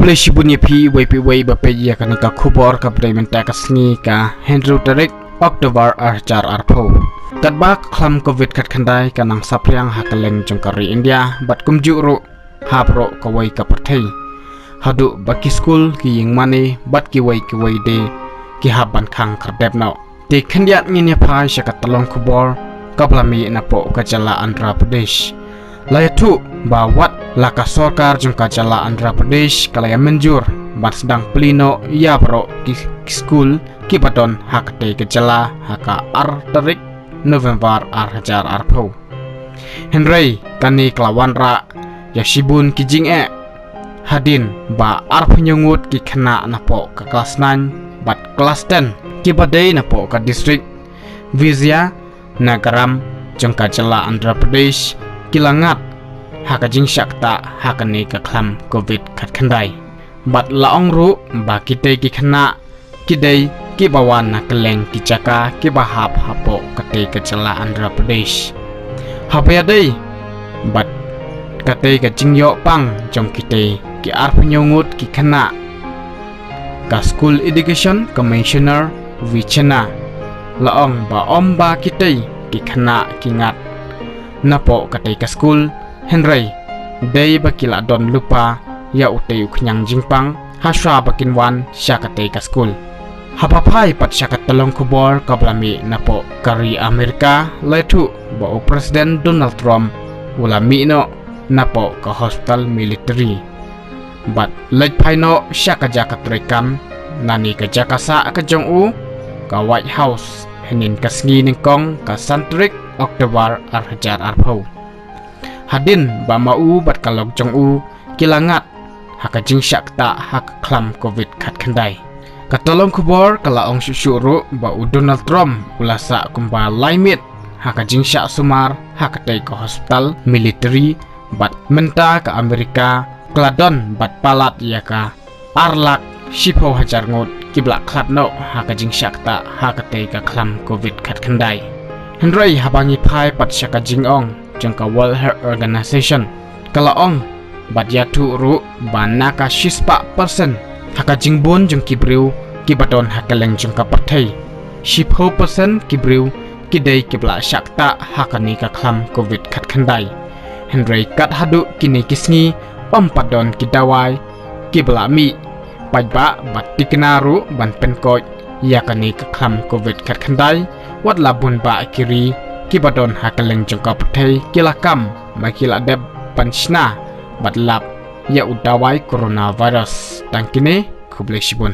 Kublai shibun yepi wei bape ya kanika kubor ka menta kasni ka Henry Tarik Oktober arjar arpo. Kadba klam covid kat khandai kanang sapriang hakaleng jongkari India bat kumjuru hapro kawai ka perthei. Hadu baki school ki ying mani bat ki wai de ki haban khang kardep nau. Te khandiat nginya phai shakat talong kubor kablami napo kajala Andhra Pradesh. Layatu bawat laka sorkar jongka jala Andhra Pradesh kalaya menjur bat sedang pelino ya bro ki school ki baton hakte kejala haka tarik November hajar arpo. Henry kani kelawan ra ya shibun ki jing hadin ba ngut ki khynnah napo ke kelas 9 bat kelas 10 ki badai napo ke distrik Vizia Nagaram jongka jala Andhra Pradesh kilangat haka jing syakta haka ni ka klam covid kat khandai bat laong ru ba kite ki khynnah kidai ki bawan na keleng ki jaka ki bahap hapo kate ka jala Andhra Pradesh hapaya dei bat kate ka jingyo pang jong kite ki ngut ki khynnah ka school education commissioner vichana laong ba omba kite ki khynnah ki ngat napo kate ka school Henry dei bakila don lupa ya uteu khnyang jingpang hasra bakinwan syakate ka school hapapai pat syakat telong kubor kablami napo kari Amerika letu ba Presiden Donal Trump ulami no napo ka hospital military bat lej paino syakaja katrekam nani ka jakasa ka jong ka White House henin kasngi ningkong ka santrik Oktober hajar arpo. Hadin ba mau bat kalog jong kilangat haka jing syakta haka klam covid kat khandai. Katolong kubor kala ong syusyuru ba Donald Trump ulasa kumba laimit haka jing syak sumar haka tei ke hospital military bat menta ke Amerika kladon bat palat ya ka arlak shipo hajar ngut kiblak klat no haka jing syakta haka tei ke klam covid kat khandai. Henry habangi pai pat syaka jing ong jangka World Health Organization kala ong bat yatu ru banaka shispa persen haka jingbon jeng kibriu kibaton hakaleng jangka perthei 10% kibriu kidai kibla syakta hakani ka klam covid kat khandai. Henry kat hadu kini kisngi padon kidawai kibla mi pajba bat dikenaru ban penkoj yakani ka klam covid kat khandai wat labun ba kiri kibadon hakaleng jangka perthei kilakam makila deb panchna batlap ya udawai coronavirus tangkine kublai shibun.